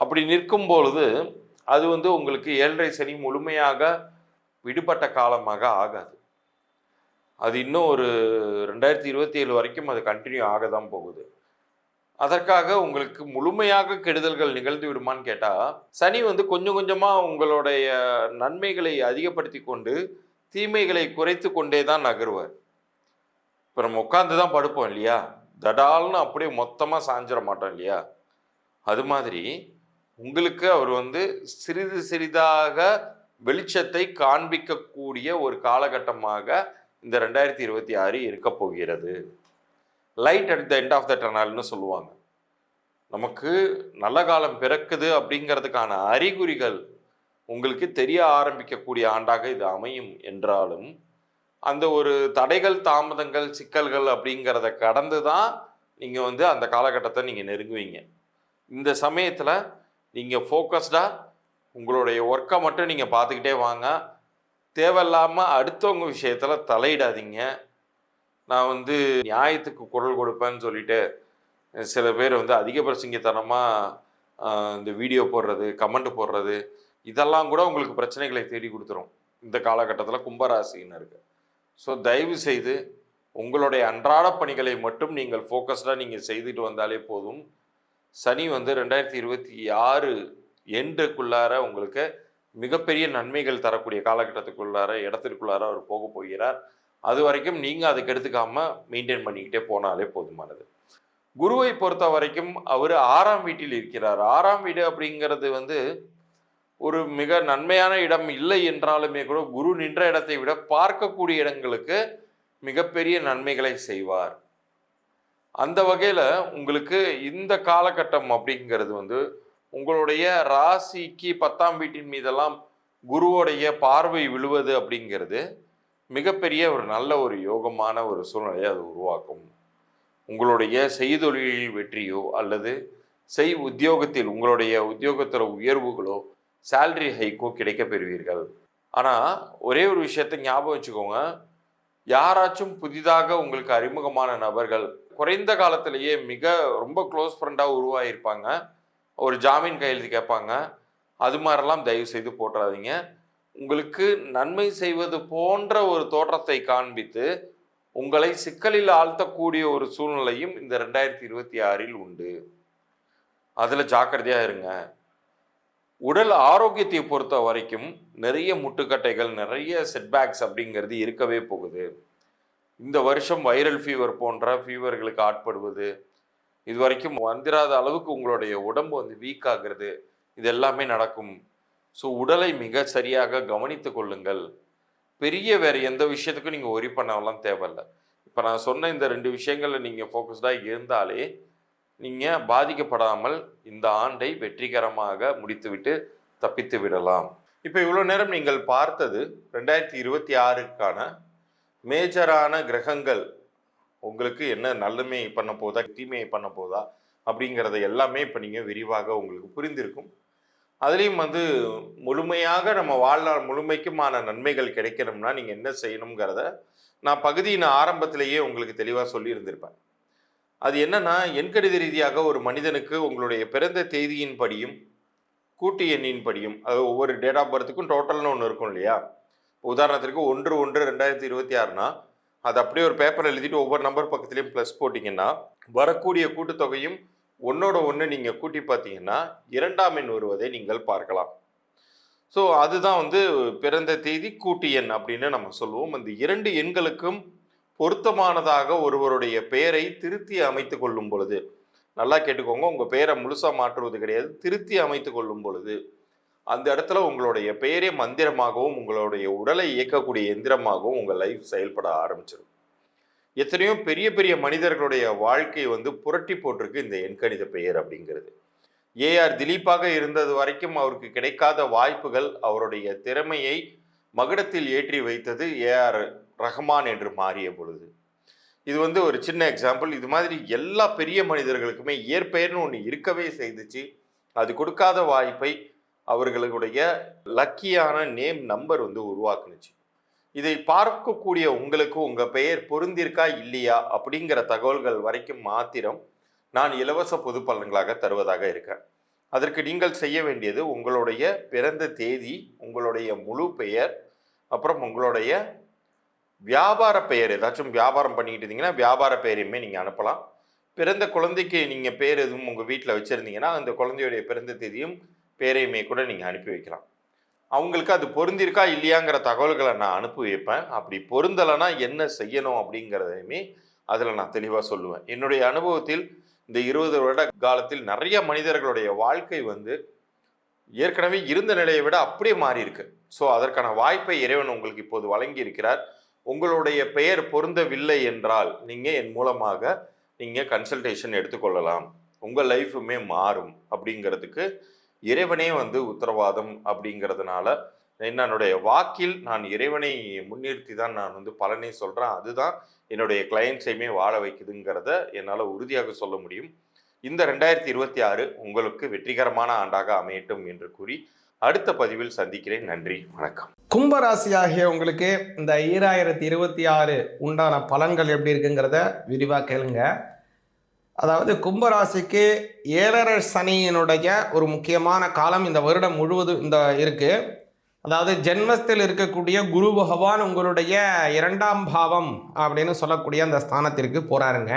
அப்படி நிற்கும் பொழுது அது உங்களுக்கு 7.5 சனி முழுமையாக விடுபட்ட காலமாக ஆகாது. அது இன்னும் ஒரு 2027 வரைக்கும் அது கண்டினியூ ஆக தான் போகுது. அதற்காக உங்களுக்கு முழுமையாக கெடுதல்கள் நிகழ்ந்து விடுமான்னு கேட்டால், சனி கொஞ்சம் கொஞ்சமாக உங்களுடைய நன்மைகளை அதிகப்படுத்தி கொண்டு தீமைகளை குறைத்து கொண்டே தான் நகருவார். இப்போ நம்ம உட்காந்து தான் படுப்போம் இல்லையா, தடால்னு அப்படியே மொத்தமாக சாஞ்சிட மாட்டோம் இல்லையா, அது மாதிரி உங்களுக்கு அவர் சிறிது சிறிதாக வெளிச்சத்தை காண்பிக்கக்கூடிய ஒரு காலகட்டமாக இந்த 2026 இருக்க போகிறது. Light at the end of the டனல்னு சொல்லுவாங்க. நமக்கு நல்ல காலம் பிறக்குது அப்படிங்கிறதுக்கான அறிகுறிகள் உங்களுக்கு தெரிய ஆரம்பிக்கக்கூடிய ஆண்டாக இது அமையும் என்றாலும், அந்த ஒரு தடைகள், தாமதங்கள், சிக்கல்கள் அப்படிங்கிறத கடந்து தான் நீங்கள் அந்த காலகட்டத்தை நீங்கள் நெருங்குவீங்க. இந்த சமயத்தில் நீங்கள் ஃபோக்கஸ்டாக உங்களுடைய ஒர்க்கை மட்டும் நீங்கள் பார்த்துக்கிட்டே வாங்க. தேவையில்லாமல் அடுத்தவங்க விஷயத்தில் தலையிடாதீங்க. நான் நியாயத்துக்கு குரல் கொடுப்பேன்னு சொல்லிட்டு சில பேர் அதிகபட்சத்தனமாக இந்த வீடியோ போடுறது, கமெண்ட் போடுறது, இதெல்லாம் கூட உங்களுக்கு பிரச்சனைகளை தேடி கொடுத்துரும் இந்த காலகட்டத்தில் கும்பராசினருக்கு. ஸோ தயவு செய்து உங்களுடைய அன்றாட பணிகளை மட்டும் நீங்கள் ஃபோக்கஸ்டாக நீங்கள் செய்துட்டு வந்தாலே போதும். சனி 2026 எண்டுக்குள்ளார உங்களுக்கு மிகப்பெரிய நன்மைகள் தரக்கூடிய காலகட்டத்துக்குள்ளார இடத்திற்குள்ளார அவர் போக போகிறார். அது வரைக்கும் நீங்கள் அதுக்கு எடுத்துக்காமல் மெயின்டைன் பண்ணிக்கிட்டே போனாலே போதுமானது. குருவை பொறுத்த வரைக்கும் அவர் 6ஆம் வீட்டில் இருக்கிறார். 6ஆம் வீடு அப்படிங்கிறது ஒரு மிக நன்மையான இடம் இல்லை என்றாலுமே கூட குரு நின்ற இடத்தை விட பார்க்கக்கூடிய இடங்களுக்கு மிகப்பெரிய நன்மைகளை செய்வார். அந்த வகையில் உங்களுக்கு இந்த காலகட்டம் அப்படிங்கிறது உங்களுடைய ராசிக்கு 10ஆம் வீட்டின் மீதெல்லாம் குருவோடைய பார்வை விழுவது அப்படிங்கிறது மிகப்பெரிய ஒரு நல்ல ஒரு யோகமான ஒரு சூழ்நிலையை அது உருவாக்கும். உங்களுடைய செய்தொழிலில் வெற்றியோ அல்லது உத்தியோகத்தில் உங்களுடைய உத்தியோகத்தில் உயர்வுகளோ சேலரி ஹைக்கோ கிடைக்க பெறுவீர்கள். ஆனால் ஒரே ஒரு விஷயத்தை ஞாபகம் வச்சுக்கோங்க, யாராச்சும் புதிதாக உங்களுக்கு அறிமுகமான நபர்கள் குறைந்த காலத்திலேயே ரொம்ப க்ளோஸ் ஃப்ரெண்டாக உருவாகியிருப்பாங்க, ஒரு ஜாமீன் கையெழுத்து கேட்பாங்க, அது மாதிரிலாம் தயவு செய்து போட்டுறாதீங்க. உங்களுக்கு நன்மை செய்வது போன்ற ஒரு தோற்றத்தை காண்பித்து உங்களை சிக்கலில் ஆழ்த்தக்கூடிய ஒரு சூழ்நிலையும் இந்த 2026 உண்டு. அதில் ஜாக்கிரதையாக இருங்க. உடல் ஆரோக்கியத்தை பொறுத்த வரைக்கும் நிறைய முட்டுக்கட்டைகள், நிறைய செட்பேக்ஸ் அப்படிங்கிறது இருக்கவே போகுது. இந்த வருஷம் வைரல் ஃபீவர் போன்ற ஃபீவர்களுக்கு ஆட்படுவது, இது வரைக்கும் வந்துடாத அளவுக்கு உங்களுடைய உடம்பு வீக் ஆகிறது, இது எல்லாமே நடக்கும். ஸோ உடலை மிக சரியாக கவனித்து கொள்ளுங்கள். பெரிய வேறு எந்த விஷயத்துக்கும் நீங்கள் ஒரி பண்ணலாம் தேவையில்லை. இப்போ நான் சொன்ன இந்த 2 விஷயங்களில் நீங்கள் ஃபோக்கஸ்டாக இருந்தாலே நீங்கள் பாதிக்கப்படாமல் இந்த ஆண்டை வெற்றிகரமாக முடித்துவிட்டு தப்பித்து விடலாம். இப்போ இவ்வளோ நேரம் நீங்கள் பார்த்தது 2026க்கான மேஜரான கிரகங்கள் உங்களுக்கு என்ன நன்மை பண்ண போதா தீமையை பண்ண போதா அப்படிங்கிறத எல்லாமே இப்போ நீங்கள் விரிவாக உங்களுக்கு புரிந்திருக்கும். அதுலேயும் முழுமையாக நம்ம வாழ்நாள் முழுமைக்குமான நன்மைகள் கிடைக்கணும்னா நீங்கள் என்ன செய்யணுங்கிறத நான் பகுதியின் ஆரம்பத்திலேயே உங்களுக்கு தெளிவாக சொல்லியிருந்திருப்பேன். அது என்னன்னா, எண்கணித ரீதியாக ஒரு மனிதனுக்கு உங்களுடைய பிறந்த தேதியின் படியும் கூட்டு எண்ணின் படியும், அது ஒவ்வொரு டேட் ஆஃப் பர்த்துக்கும் டோட்டல்னு ஒன்று இருக்கும் இல்லையா. உதாரணத்திற்கு 1/1/2026னா அது அப்படியே ஒரு பேப்பர் எழுதிட்டு ஒவ்வொரு நம்பர் பக்கத்துலேயும் ப்ளஸ் போட்டிங்கன்னா வரக்கூடிய கூட்டுத்தொகையும் 1ஓட 1 நீங்கள் கூட்டி பார்த்தீங்கன்னா 2ஆம் எண் வருவதை நீங்கள் பார்க்கலாம். ஸோ அதுதான் பிறந்த தேதி கூட்டு எண் அப்படின்னு நம்ம சொல்லுவோம். அந்த 2 எண்களுக்கும் பொருத்தமானதாக ஒருவருடைய பெயரை திருத்தி அமைத்து கொள்ளும் பொழுது, நல்லா கேட்டுக்கோங்க, உங்கள் பெயரை முழுசாக மாற்றுவது கிடையாது, திருத்தி அமைத்து கொள்ளும் பொழுது அந்த இடத்துல உங்களுடைய பெயரே மந்திரமாகவும் உங்களுடைய உடலை இயக்கக்கூடிய எந்திரமாகவும் உங்கள் லைஃப் செயல்பட ஆரம்பிச்சிடும். எத்தனையோ பெரிய பெரிய மனிதர்களுடைய வாழ்க்கையை புரட்டி போட்டிருக்கு இந்த எண்கணித பெயர் அப்படிங்கிறது. ஏஆர் திலீப்பாக இருந்தது வரைக்கும் அவருக்கு கிடைக்காத வாய்ப்புகள் அவருடைய திறமையை மகுடத்தில் ஏற்றி வைத்தது ஏஆர் ரஹ்மான் என்று மாறிய பொழுது. இது ஒரு சின்ன எக்ஸாம்பிள். இது மாதிரி எல்லா பெரிய மனிதர்களுக்குமே இயற்பெயர்னு ஒன்று இருக்கவே செய்துச்சு. அது கொடுக்காத வாய்ப்பை அவர்களுடைய லக்கியான நேம் நம்பர் உருவாக்குனுச்சு. இதை பார்க்கக்கூடிய உங்களுக்கு உங்கள் பெயர் பொருந்திருக்கா இல்லையா அப்படிங்கிற தகவல்கள் வரைக்கும் மாத்திரம் நான் இலவச பொது பலன்களாக தருவதாக இருக்கேன். அதற்கு நீங்கள் செய்ய வேண்டியது உங்களுடைய பிறந்த தேதி, உங்களுடைய முழு பெயர், அப்புறம் உங்களுடைய வியாபார பெயர். ஏதாச்சும் வியாபாரம் பண்ணிக்கிட்டு இருந்தீங்கன்னா வியாபார பெயரையுமே நீங்கள் அனுப்பலாம். பிறந்த குழந்தைக்கு நீங்கள் பேர் எதுவும் உங்கள் வீட்டில் வச்சுருந்தீங்கன்னா அந்த குழந்தையுடைய பிறந்த தேதியும் பேரையுமே கூட நீங்கள் அனுப்பி வைக்கலாம். அவங்களுக்கு அது பொருந்திருக்கா இல்லையாங்கிற தகவல்களை நான் அனுப்பி வைப்பேன். அப்படி பொருந்தலைன்னா என்ன செய்யணும் அப்படிங்கிறதையுமே அதில் நான் தெளிவாக சொல்லுவேன். என்னுடைய அனுபவத்தில் இந்த 20 வருட காலத்தில் நிறைய மனிதர்களுடைய வாழ்க்கை ஏற்கனவே இருந்த நிலையை விட அப்படியே மாறி இருக்கு. ஸோ அதற்கான வாய்ப்பை இறைவன் உங்களுக்கு இப்போது வழங்கி இருக்கிறார். உங்களுடைய பெயர் பொருந்தவில்லை என்றால் நீங்கள் என் மூலமாக நீங்கள் கன்சல்டேஷன் எடுத்துக்கொள்ளலாம். உங்கள் லைஃபுமே மாறும் அப்படிங்கிறதுக்கு இறைவனே உத்தரவாதம். அப்படிங்கிறதுனால என்னுடைய வாக்கில் நான் இறைவனை முன்னிறுத்தி தான் நான் பலனை சொல்கிறேன். அதுதான் என்னுடைய கிளையண்ட்ஸையுமே வாழ வைக்குதுங்கிறத என்னால் உறுதியாக சொல்ல முடியும். இந்த 2026 உங்களுக்கு வெற்றிகரமான ஆண்டாக அமையட்டும் என்று கூறி அடுத்த பதிவில் சந்திக்கிறேன். நன்றி, வணக்கம். கும்பராசியாகிய உங்களுக்கு இந்த 2026 உண்டான பலன்கள் எப்படி இருக்குங்கிறத விரிவாக கேளுங்க. அதாவது கும்பராசிக்கு 7.5 சனியினுடைய ஒரு முக்கியமான காலம் இந்த வருடம் முழுவதும் இருக்கு. அதாவது ஜென்மத்தில் இருக்கக்கூடிய குரு பகவான் உங்களுடைய 2ஆம் பாவம் அப்படின்னு சொல்லக்கூடிய அந்த ஸ்தானத்திற்கு போகிறாருங்க.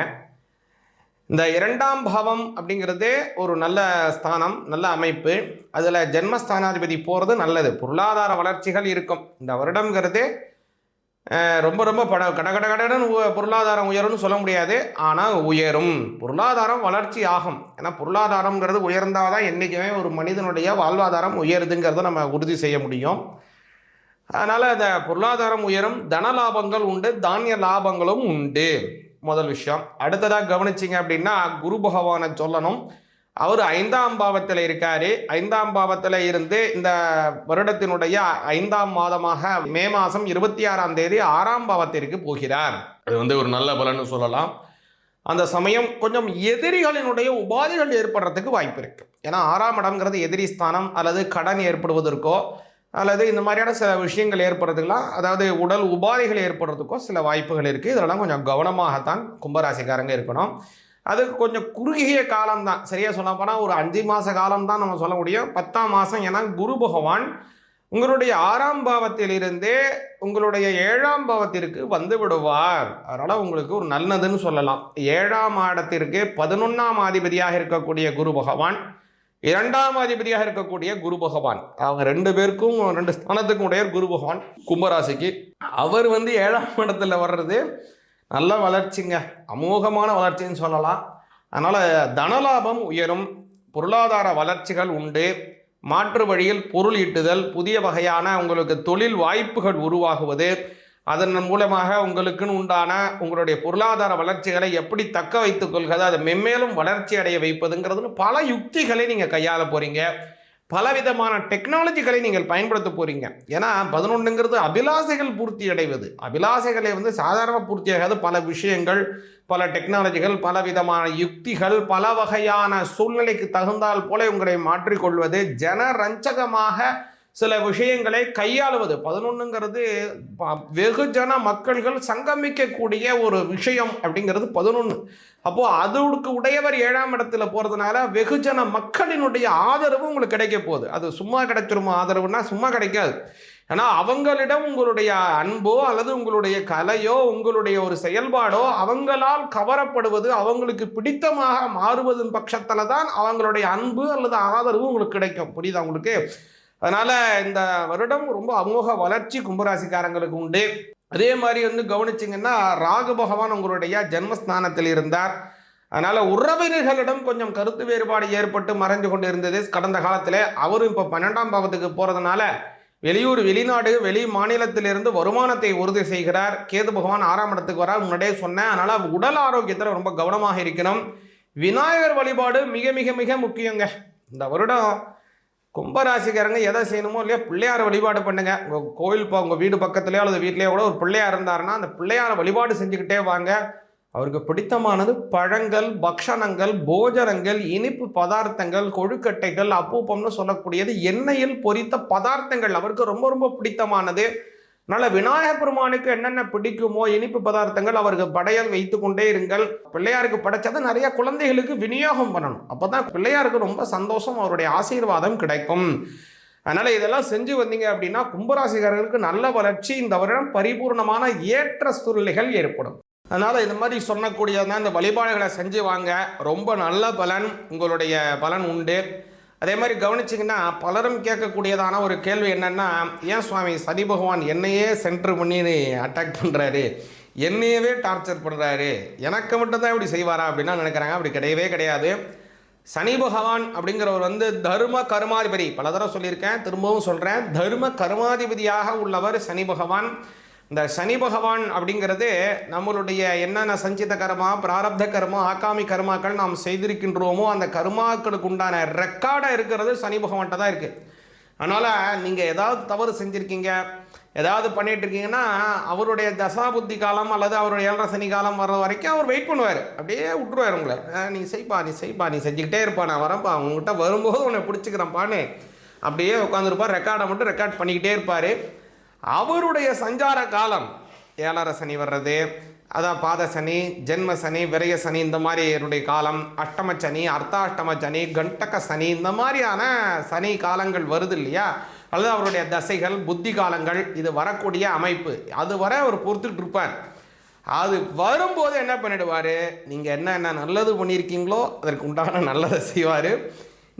இந்த 2ஆம் பாவம் அப்படிங்கிறது ஒரு நல்ல ஸ்தானம், நல்ல அமைப்பு. அதில் ஜென்மஸ்தானாதிபதி போகிறது நல்லது. பொருளாதார வளர்ச்சிகள் இருக்கும். இந்த வருடங்கிறது ரொம்ப ரொம்ப கடகடன்னு பொருளாதாரம் உயரும்னு சொல்ல முடியாது, ஆனால் உயரும். பொருளாதாரம் வளர்ச்சி ஆகும். ஏன்னா பொருளாதாரங்கிறது உயர்ந்தால் தான் என்றைக்குமே ஒரு மனிதனுடைய வாழ்வாதாரம் உயருதுங்கிறத நம்ம உறுதி செய்ய முடியும். அதனால் அந்த பொருளாதாரம் உயரும். தன லாபங்கள் உண்டு, தானிய லாபங்களும் உண்டு. முதல் விஷயம். அடுத்ததாக கவனிச்சிங்க அப்படின்னா குரு பகவானை சொல்லணும். அவர் 5ஆம் பாவத்தில் இருக்காரு. 5ஆம் பாவத்தில் இருந்து இந்த வருடத்தினுடைய 5ஆம் மாதமாக மே மாதம் 26ஆம் தேதி 6ஆம் பாவத்திற்கு போகிறார். அது ஒரு நல்ல பலன்னு சொல்லலாம். அந்த சமயம் கொஞ்சம் எதிரிகளினுடைய உபாதைகள் ஏற்படுறதுக்கு வாய்ப்பு இருக்கு. ஏன்னா 6ஆம் இடம்ங்கிறது எதிரி ஸ்தானம், அல்லது கடன் ஏற்படுவதற்கோ அல்லது இந்த மாதிரியான சில விஷயங்கள் ஏற்படுறதுக்கெல்லாம், அதாவது உடல் உபாதைகள் ஏற்படுறதுக்கோ சில வாய்ப்புகள் இருக்குது. இதெல்லாம் கொஞ்சம் கவனமாகத்தான் கும்பராசிக்காரங்க இருக்கணும். அது கொஞ்சம் குறுகிய காலம்தான். சரியாக சொல்ல போனால் ஒரு 5 மாத காலம்தான் நம்ம சொல்ல முடியும். 10ஆம் மாதம். ஏன்னா குரு பகவான் உங்களுடைய 6ஆம் பாவத்திலிருந்தே உங்களுடைய 7ஆம் பாவத்திற்கு வந்து விடுவார். அதனால் உங்களுக்கு ஒரு நல்லதுன்னு சொல்லலாம். 7ஆம் இடத்திற்கு 11ஆம் அதிபதியாக இருக்கக்கூடிய குரு பகவான், 2ஆம் அதிபதியாக இருக்கக்கூடிய குரு பகவான், அவங்க 2 பேருக்கும் 2 ஸ்தானத்துக்கும் உடைய குரு பகவான் கும்பராசிக்கு. அவர் 7ஆம் இடத்துல வர்றது நல்ல வளர்ச்சிங்க, அமோகமான வளர்ச்சின்னு சொல்லலாம். அதனால் தனலாபம் உயரும், பொருளாதார வளர்ச்சிகள் உண்டு, மாற்று வழியில் பொருள் ஈட்டுதல், புதிய வகையான உங்களுக்கு தொழில் வாய்ப்புகள் உருவாகுவது, அதன் மூலமாக உங்களுக்குன்னு உண்டான உங்களுடைய பொருளாதார வளர்ச்சிகளை எப்படி தக்க வைத்துக் கொள்கிறது, அதை மென்மேலும் வளர்ச்சி அடைய வைப்பதுங்கிறதுன்னு பல யுக்திகளை நீங்கள் கையாள போகிறீங்க. பலவிதமான டெக்னாலஜிகளை நீங்கள் பயன்படுத்த போகிறீங்க. ஏன்னா 11ங்கிறது அபிலாசைகள் பூர்த்தி அடைவது. அபிலாசைகளை சாதாரண பூர்த்தி ஆகாது. பல விஷயங்கள், பல டெக்னாலஜிகள், பல விதமான யுக்திகள், பல வகையான சூழ்நிலைக்கு தகுந்தால் போல உங்களை மாற்றிக்கொள்வது, ஜனரஞ்சகமாக சில விஷயங்களை கையாளுவது. 11ங்கிறது வெகுஜன மக்கள்கள் சங்கமிக்கக்கூடிய ஒரு விஷயம் அப்படிங்கிறது 11. அப்போது அதற்கு உடையவர் 7ஆம் இடத்துல போகிறதுனால வெகுஜன மக்களினுடைய ஆதரவு உங்களுக்கு கிடைக்க போகுது. அது சும்மா கிடைச்சிருமா? ஆதரவுனா சும்மா கிடைக்காது. ஏன்னா அவங்களிடம் உங்களுடைய அன்போ அல்லது உங்களுடைய கலையோ உங்களுடைய ஒரு செயல்பாடோ அவங்களால் கவரப்படுவது, அவங்களுக்கு பிடித்தமாக மாறுவதன் பட்சத்தில் தான் அவங்களுடைய அன்பு அல்லது ஆதரவு உங்களுக்கு கிடைக்கும். புரியுதா உங்களுக்கு? அதனால் இந்த வருடம் ரொம்ப அமோக வளர்ச்சி கும்பராசிக்காரங்களுக்கு உண்டு. அதே மாதிரி கவனிச்சிங்கன்னா ராகு பகவான் உங்களுடைய ஜென்மஸ்தானத்தில் இருந்தார். அதனால் உறவினர்களிடம் கொஞ்சம் கருத்து வேறுபாடு ஏற்பட்டு மறைஞ்சு கொண்டு இருந்தது கடந்த காலத்தில். அவரும் இப்போ 12ஆம் பாவத்துக்கு போகிறதுனால வெளியூர், வெளிநாடு, வெளி மாநிலத்திலிருந்து வருமானத்தை உறுதி செய்கிறார். கேது பகவான் 6ஆம் இடத்துக்கு வர முன்னாடியே சொன்னேன். அதனால் உடல் ஆரோக்கியத்தில் ரொம்ப கவனமாக இருக்கணும். விநாயகர் வழிபாடு மிக மிக மிக முக்கியங்க. இந்த வருடம் கும்பராசிக்காரங்க எதை செய்யணுமோ இல்லையா, பிள்ளையார் வழிபாடு பண்ணுங்க. உங்கள் கோயில் உங்கள் வீடு பக்கத்துலேயோ அல்லது வீட்லேயோ கூட ஒரு பிள்ளையார் இருந்தாருன்னா அந்த பிள்ளையார வழிபாடு செஞ்சுக்கிட்டே வாங்க. அவருக்கு பிடித்தமானது பழங்கள், பக்ஷணங்கள், போஜனங்கள், இனிப்பு பதார்த்தங்கள், கொழுக்கட்டைகள், அப்பூப்பம்னு சொல்லக்கூடியது எண்ணெயில் பொரித்த பதார்த்தங்கள் அவருக்கு ரொம்ப ரொம்ப பிடித்தமானது. அதனால் விநாயகர் பெருமானுக்கு என்னென்ன பிடிக்குமோ இனிப்பு பதார்த்தங்கள் அவருக்கு படையல் வைத்து கொண்டே இருங்கள். பிள்ளையாருக்கு படைச்சதை நிறைய குழந்தைகளுக்கு விநியோகம் பண்ணணும். அப்போ தான் பிள்ளையாருக்கு ரொம்ப சந்தோஷம், அவருடைய ஆசீர்வாதம் கிடைக்கும். அதனால் இதெல்லாம் செஞ்சு வந்தீங்க அப்படின்னா கும்பராசிக்காரர்களுக்கு நல்ல வளர்ச்சி, இந்த வருடம் பரிபூர்ணமான ஏற்ற சூழ்நிலைகள் ஏற்படும். அதனால் இந்த மாதிரி சொன்னக்கூடியதான் இந்த வழிபாடுகளை செஞ்சு வாங்க. ரொம்ப நல்ல பலன், உங்களுடைய பலன் உண்டு. அதே மாதிரி கவனிச்சிங்கன்னா பலரும் கேட்கக்கூடியதான ஒரு கேள்வி என்னென்னா, ஏன் சுவாமி சனி பகவான் என்னையே சென்டர் பண்ணி அட்டாக் பண்ணுறாரு, என்னையவே டார்ச்சர் பண்ணுறாரு, எனக்கு மட்டும்தான் இப்படி செய்வாரா அப்படின்னா நினைக்கிறாங்க. அப்படி கிடையவே கிடையாது. சனி பகவான் அப்படிங்கிறவர் தர்ம கர்மாதிபதி. பல தடவை சொல்லியிருக்கேன், திரும்பவும் சொல்கிறேன். தர்ம கர்மாதிபதியாக உள்ளவர் சனி பகவான். இந்த சனி பகவான் அப்படிங்கிறது நம்மளுடைய என்னென்ன சஞ்சித கர்மா, பிராரப்த கர்மா, ஆகாமி கர்மாக்கள் நாம் செய்திருக்கின்றோமோ அந்த கர்மாக்களுக்கு உண்டான ரெக்கார்டாக இருக்கிறது சனி பகவான்கிட்ட தான் இருக்குது. அதனால் நீங்கள் ஏதாவது தவறு செஞ்சுருக்கீங்க, ஏதாவது பண்ணிகிட்டு இருக்கீங்கன்னா அவருடைய தசாபுத்தி காலம் அல்லது அவருடைய 7.5 சனி காலம் வர்ற வரைக்கும் அவர் வெயிட் பண்ணுவார். அப்படியே விட்டுருவார் உங்களை. நீ செய்ப்பா, நீ செய்ப்பா, நீ செஞ்சுக்கிட்டே இருப்பா, நான் வரேன்ப்பா, உங்கள்கிட்ட வரும்போது உன்னை பிடிச்சிக்கிறேன்ப்பான்னு அப்படியே உட்காந்துருப்பார். ரெக்கார்டை மட்டும் ரெக்கார்ட் பண்ணிக்கிட்டே இருப்பார். அவருடைய சஞ்சார காலம் 7.5 சனி வர்றது, அதான் பாத சனி, ஜென்ம சனி, விரய சனி, இந்த மாதிரி என்னுடைய காலம், அஷ்டம சனி, அர்த்தாஷ்டம சனி, கண்டக சனி, இந்த மாதிரியான சனி காலங்கள் வருது இல்லையா, அல்லது அவருடைய தசைகள், புத்தி காலங்கள், இது வரக்கூடிய அமைப்பு. அது வர அவர் பொறுத்துக்கிட்டு இருப்பார். அது வரும்போது என்ன பண்ணிடுவார், நீங்கள் என்ன நல்லது பண்ணியிருக்கீங்களோ அதற்கு உண்டான நல்லதை செய்வார்.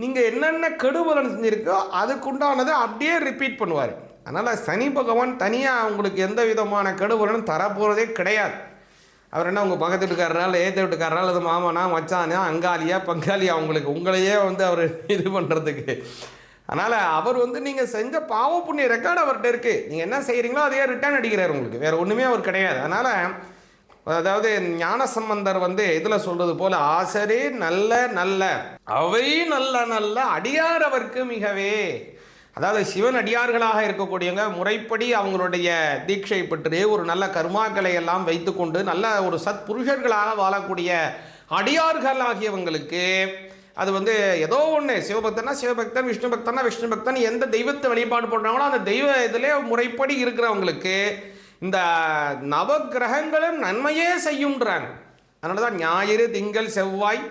நீங்கள் என்னென்ன கெடுபலன் செஞ்சுருக்கோ அதுக்குண்டானதை அப்படியே ரிப்பீட் பண்ணுவார். அதனால் சனி பகவான் தனியாக உங்களுக்கு எந்த விதமான கெடுபலனும் தரப்போகிறதே கிடையாது. அவர் என்ன உங்கள் பக்கத்து வீட்டுக்காரரால், ஏற்ற வீட்டுக்காரரால், அல்லது மாமனா, மச்சானா, அங்காளியா, பங்காளியா உங்களையே அவர் இது பண்ணுறதுக்கு. அதனால் அவர் நீங்கள் செஞ்ச பாவ புண்ணிய ரெக்கார்டு அவர்கிட்ட இருக்குது. நீங்கள் என்ன செய்கிறீங்களோ அதையே ரிட்டர்ன் அடிக்கிறார் உங்களுக்கு. வேறு ஒன்றுமே அவர் கிடையாது. அதனால் அதாவது ஞான சம்பந்தர் இதில் சொல்கிறது போல், ஆசரே நல்ல நல்ல அவை நல்ல நல்ல அடியார் அவருக்கு மிகவே. அதாவது சிவன் அடியார்களாக இருக்கக்கூடியவங்க முறைப்படி அவங்களுடைய தீட்சை பெற்று ஒரு நல்ல கர்மாக்களை எல்லாம் வைத்துக்கொண்டு நல்ல ஒரு சத் புருஷர்களாக வாழக்கூடிய அடியார்கள் ஆகியவங்களுக்கு அது ஏதோ ஒன்று, சிவபக்தனா சிவபக்தன், விஷ்ணு பக்தனா விஷ்ணு பக்தன், எந்த தெய்வத்தை வழிபாடு பண்ணுறாங்களோ அந்த தெய்வ இதிலே முறைப்படி இருக்கிறவங்களுக்கு இந்த நவக்கிரகங்களும் நன்மையே செய்யுன்றாங்க. அதனால தான் ஞாயிறு, திங்கள், செவ்வாய்,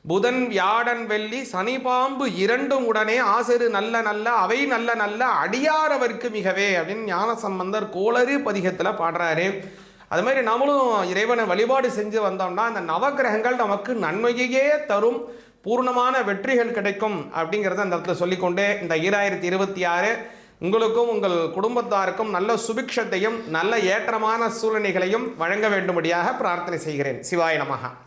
புதன், வியாழன், வெள்ளி, சனி, பாம்பு 2ம் உடனே ஆசிரு நல்ல நல்ல அவை நல்ல நல்ல அடியாரவர்க்கு மிகவே அப்படின்னு ஞான சம்பந்தர் கோளறு பதிகத்தில் பாடுறாரு. அது மாதிரி நம்மளும் இறைவனை வழிபாடு செஞ்சு வந்தோம்னா அந்த நவக்கிரகங்கள் நமக்கு நன்மையே தரும், பூர்ணமான வெற்றிகள் கிடைக்கும் அப்படிங்கிறத அந்த இடத்துல சொல்லிக்கொண்டே இந்த 2026 உங்களுக்கும் உங்கள் குடும்பத்தாருக்கும் நல்ல சுபிக்ஷத்தையும் நல்ல ஏற்றமான சூழ்நிலைகளையும் வழங்க வேண்டும்படியாக பிரார்த்தனை செய்கிறேன். சிவாய நமஹ.